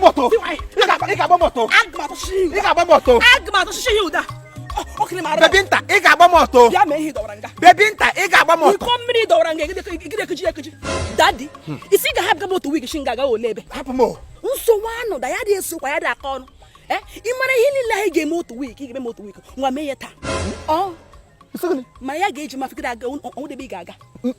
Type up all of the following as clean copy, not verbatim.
moto. Iga ba moto. Iga ba moto. Agma to shi you da. Okay, ma. Bebinta, iga ba moto. Ya me hi doranga. Bebinta, iga ba moto. Come me doranga gide. Daddy, isi ga have ga moto week shinga ga olebe. Hapo mo. Nso wano da ya dị eso kwa ya dị aka ọnụ. Ịmara ihe niile anyị ga-eme otu week, ị ga-eme otu week. Nwa mee ya taa. Ma ya ga-eji ma fikiri aga onwe debe ị ga-aga.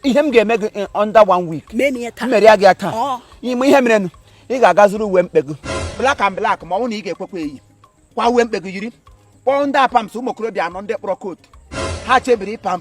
Ihe m ga-eme gị under 1 week. Mee ya taa. Mmeri ya gị taa. Ihe mere nụ. Ị ga-aga zụrụ uwe mkpego. Black and black ma ọ bụ na ị ga-ekwekwa eyi. Kwa uwe mkpego yiri. Kpọọ ndị apams ụmụ okorobịa anọ ndị kpọrọ coat. Ha chebiri pam.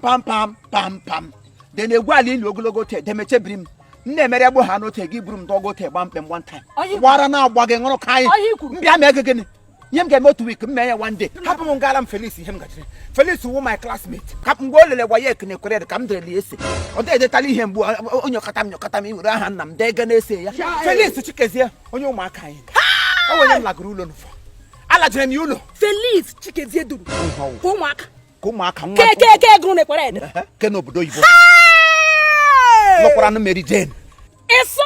De na-egwu ala ili ogologo ote demechebiri m. Nne mere egbo ha n'ote gị buru m dogo ote gba mkpem one time. Wara na agba gị ṅụrụ ka anyị. Mbịa mee gịnị? Ihe m ga-eme otu week m mee ya one day. Hapụ m ngara m Felix ihe m gachiri. Felix wụ my classmate. Ka mgbe o lele gwaye ekene kwere ka m dere ese. Ọ dị edetala ihe mgbu onye nyọkata m iwere aha nna m dee ga na-ese ya. Felix Chikezie onye ụmụaka anyị. O wenye m lagoro ụlọ n'ụfọ. Alajere m ya ụlọ. Felix Chikezie duru. Ụmụaka. Ka ụmụaka nwa. Ke gụrụ n'ekwere ede. Ke n'obodo oyibo. Lọkwara na Mary Jane. Eso.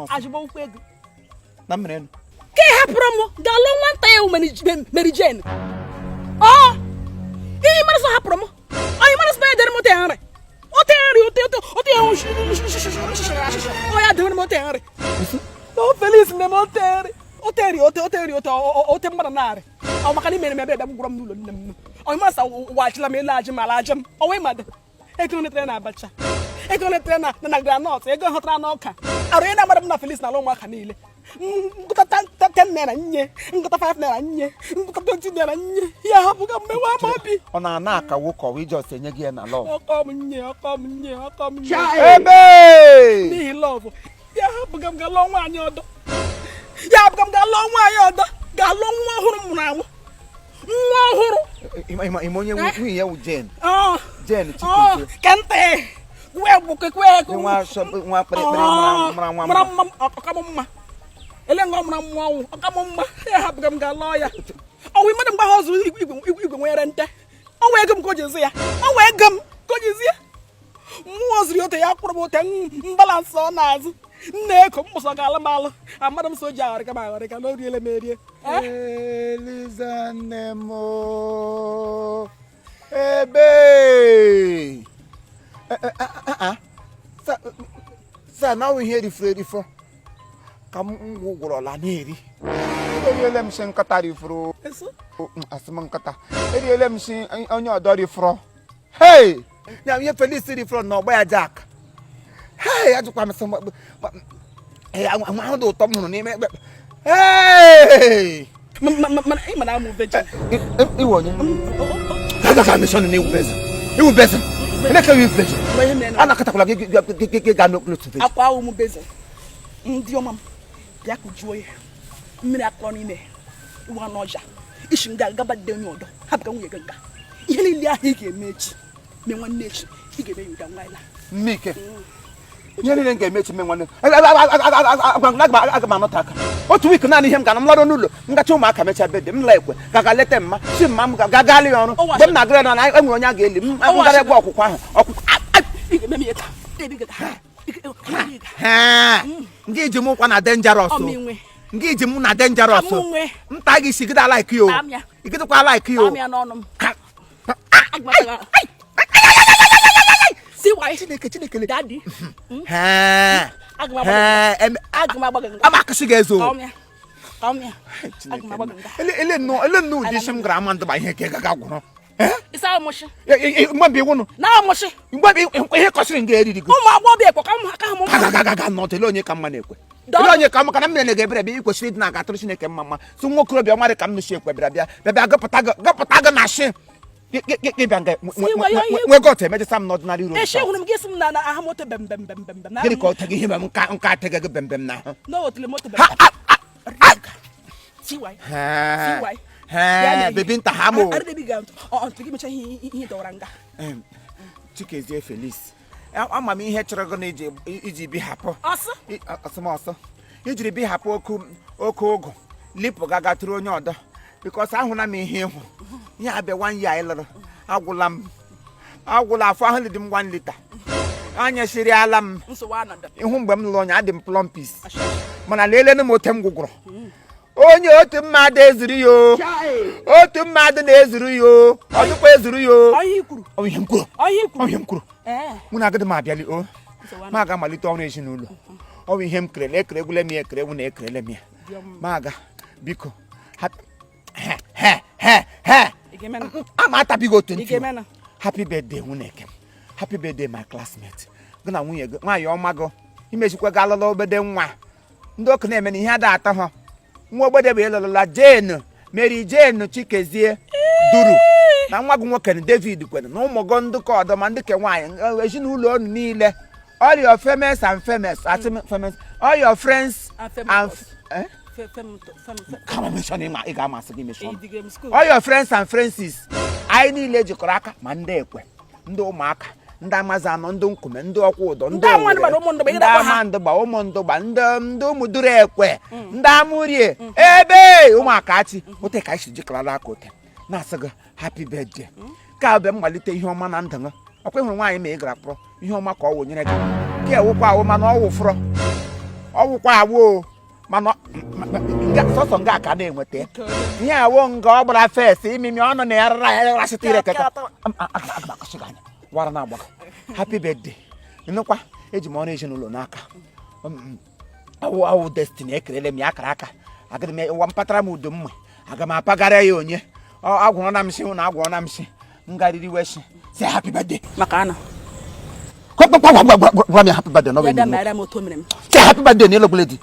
Ajụbọ ukwu ego. Na mere nụ. Ke hapụrụ m ga-alụ nwata ya Mary Jane. Ihe mara sọ hapụrụ m. Onye mara sọ edere m ote nri. Ote ya dere m ote nri. No Felix me m ote nri. Ote mmadụ narị. Ọ maka na imere m ebe ebe gwụrụ m n'ụlọ nne m. Onye masa wachila m ele ajị ma ala aja m. Onwe mmadụ. Ego netere na abacha. Ego netere na granọt. Ego hụtara n'ọka. Arụ ihe na-agbara m na Felix na ala ụmụaka niile. Ngụta 10 naira nye. Ngụta 5 naira nye. Ngụta 20 naira nye. Ya hapụ ka mmewe ama obi. Ọ na-ana akawo ka ọ ijọs enye gị ya na lọv. Ọkọ m nye. Ebe! N'ihi lọv. Ya hapụ ka m ga lụọ nwaanyị ọdọ. Ga-alụ nwa ọhụrụ m mụrụ anwụ. Nwa ọhụrụ. Ime onye nwunye ya wụ Jane. Jane Chikezie. Kente. Nwa kpere mara ọkamụ mma. Ele ngọ mara nwa ọnwụ ọkamụ mma. Ya hapụga m ga-alọ ya. Ọnwụ mmadụ mgbe ha ọzụ igwe nwere nte. Ọnwụ ego m ka o jezi ya. Mmụọ ziri ote ya kwụrụ m ote mbalansị ọ na-azụ. Nne eko mbụsọ ga-alụ m alụ. Amadụ m so ji agharịka na oriele m erie. Eliza nne m. Ebe! Sa na ọ ihe rifo ka m gwụrọla na-eri. Eriele m si nkata rifuru. Asị m nkata. Eriele m si onye ọdọ rifuru. Hey! Ya ihe Felix rifuru na ọgba ya Jack. Hey! Ajụkwa m sị ahụ dị ụtọ m hụrụ n'ime ekpe. Hey! Mana amụ veje. Iwe onye. Aga mission na iwu beza. Eleke iwu veje. Ana katakwala gị ga n'okpuru veje. Akwa ahụ m beza. Ndị ọma m bịa kụjuo ya. Mmiri akọ n'ime. Iwa n'ọja. Ishi nga gaba dị onye ọdọ. Hapụga nwunye gị nga. Ihe niile ahụ ị ga-eme echi. Mee nwanne echi. Ị ga-eme ya ụda nwaanyị. Mmike. Ihe niile m ga-eme echi mee nwanne. Aga m anọta aka. Otu week naanị ihe m ga na m lọrọ n'ụlọ. M gacha ụmụaka mechaa bede m la ekwe ga leta mma si mma m ga-agalị ya ọrụ. Mgbe m na-agara na enwere onye a ga-eli m gara egbe ọkwụkwọ ahụ. Ndị iji m ụkwa na dangerous. Ndị iji m na dangerous. Nta gị sigide like you. Igidekwa like you. Chineke Daddy. Ama akụsị ga-ezo. Ele nnọọ ụdị isi m gara ama ndụba ihe ka ga gwụrụ. Mgbe iwu nụ. Mgbe ihe kọsịrị nga eriri gị. Ụmụ agbọghọ ekwe ka m aka m. Ga nọtụ ele onye ka mma na-ekwe. Ele onye ka mma ka na mmiri na-ga-ebere bịa ikwesịrị ịdị na-aga atụrụ Chineke mma. So nwa okorobịa nwarị ka m nụsi ekwe bịa gapụta gị na shi. Nwe got emejisa m n'ọdịnarị iro. Hụrụ m gị sị m na aha moto bem. Gịnị ka ọ tege ihe m nka atege gị bem na ahụ. N'otele moto bem. Bebinta ha mo. Chikezie Felix. Ama m ihe chọrọ gị na iji bi hapụ. Ọsọ. Ijiri bi hapụ oke ụgụ. Lipụ gaga tụrụ onye ọdọ. Because ahụ na m ihe ịhụ. Ihe abịa 1 year anyị lụrụ. Agwụla afọ ahụ dị m 1 liter. Anya shiri ala m. Ihu mgbe m lụrụ onye adị m plumpis. mana lelenu m ote m gwụgwụrụ onye otu mmadụ ezuru ya otu mmadụ na-ezuru ya ọ dịkwa ezuru ya ihe m kwuru mụ na agadi m abịali ma aga malite ọrụ ezinụlọ ọ bụ ihe m kerele ekeregwule m ya ekeregwu na ekerele m ya ma aga biko ama atabighị otu ntị happy birthday nwuneke happy birthday my classmate gị na nwunye gị nwaanyị ọma gị imechikwa gị alụla obede nwa ndị okenye eme na ihe ada atọ ha nwa ogbede bụ ịlụlụla Jane Mary Jane Chikezie duru na nwa gị nwoke na David kwere na ụmụ gị ndị ka ọdọ ma ndị ke nwaanyị ezinụlọ unu niile all your famous and famous all your friends and all your friends and friends anyị niile jikọrọ aka ma ndị ekwe ndị ụmụaka ndị amazi anọ ndị nkume ndị ọkwa ụdọ ndị amandụgba ụmụndụgba ndị ụmụduru ekwe ndị amụrie ebe ụmụaka achị ote ka anyị si jikọrọ aka ote na-asị gị happy birthday ka bụ mmalite ihe ọma na ndụ gị ọkwa ịhụrụ nwaanyị ma ị gara kpọrọ ihe ọma ka ọ wụnyere gị ka ewukwa awụ mana ọ wụfụrọ ọwụkwa awụ mana sọsọ nga aka na-enweta ihe awụ nga ọ gbara fes imimi ọnụ na ya rara ya rasịta ire keka wara na agbaga happy birthday nnukwa eji m ọrụ ezinụlọ n'aka awụ destiny ekelele m ya akara aka agadi m ụwa mpatara m udo mma aga m apagara ya onye agwụrụ na msi na agwụrụ na msi ngariri weshi say happy birthday maka ana gwa m happy birthday say happy birthday n'elu buledi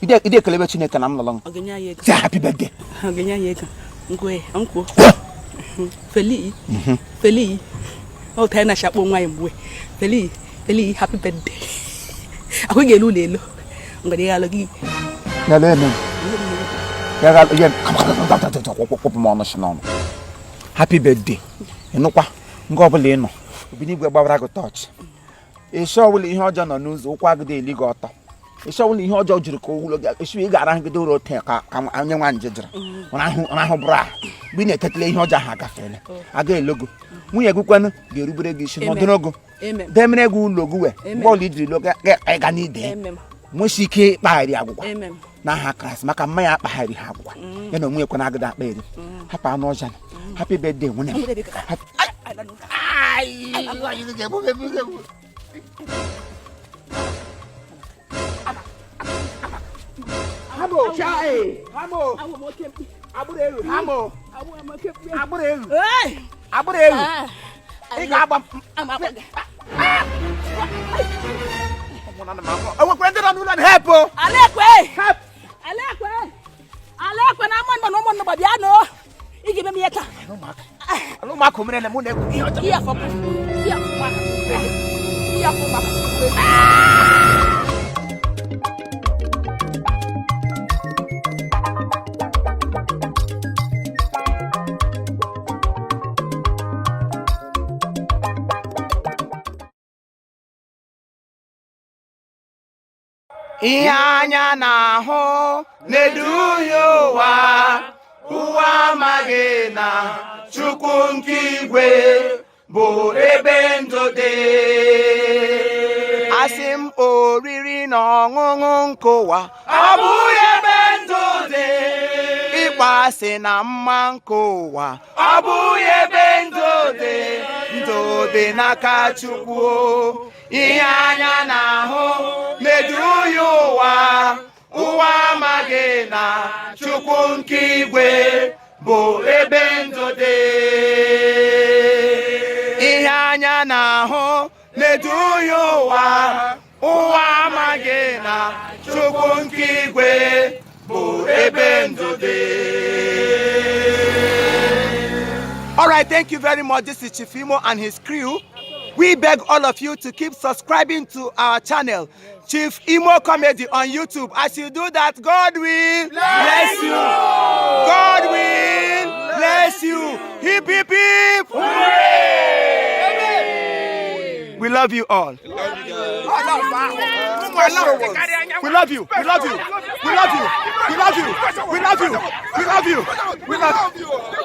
ide ekelebe Chineke na m lọlọ say happy birthday Feli o tena shapo nwa mbwe Feli happy birthday ako gelu lelo ngadi galo gi nalene ya galo yen happy birthday enukwa nga obula ino obini igwe gbawara go touch esho wuli ihe ọjọọ nọ n'ụzọ ụkwụ agide eli gị ọtọ esho wuli ihe ọjọọ jiri ka ohulo esho ị gara ngide ụlọ ote ka anya nwa nje jira ọnahụ bra mgbe ị na-etetele ihe ọjọọ ha agafeela aga elogo nwunye gị kwanụ ga-erubere gị isi n'ọdịnogo demere gị ụlọ gị wee bọọlụ ijiri loga ịga n'ide nwesi ike ịkpagharị agwụgwa n'aha Kraịst maka mma ya akpagharị ha agwụgwa ya na onwe ekwe na-agịda akpa eri hapụ anụ ọja happy birthday nwunye Hamo chai hamo abure hamo abure ị ga-agba enwekwe ndị nọ n'ụlọ na-hepụ alekwe na amọ na ụmụ bịa nọ ị ga-eme m ihe taa ụmụaka mere na mụ na-ekwu ihe ọjọọ ihe anya na-ahụ na-eduhie ụwa amaghị na Chukwu nke igwe bụ ebe ndụ dị asị m oriri na ọṅụṅụ nke ụwa ọ bụghị ebe ndụ dị ịkpọasị na mma nke ụwa ọ bụghị ebe ndụ dị n'aka Chukwu ihe anya na-ahụ na-eduhie ụwa amaghị na Chukwu nke igwe bụ ebe ndụ dị ihe anya na-ahụ na-eduhie ụwa amaghị na Chukwu nke igwe bụ ebe ndụ dị. All right, thank you very much. This is Chief Imo and his crew. We beg all of you to keep subscribing to our channel, Chief Imo Comedy on YouTube. As you do that, God will bless you. God will bless you. Hip, hip, hip. Hooray! We love you all. We love you. We love you. We love you. We love you. We love you. We love you. We love you. We love you.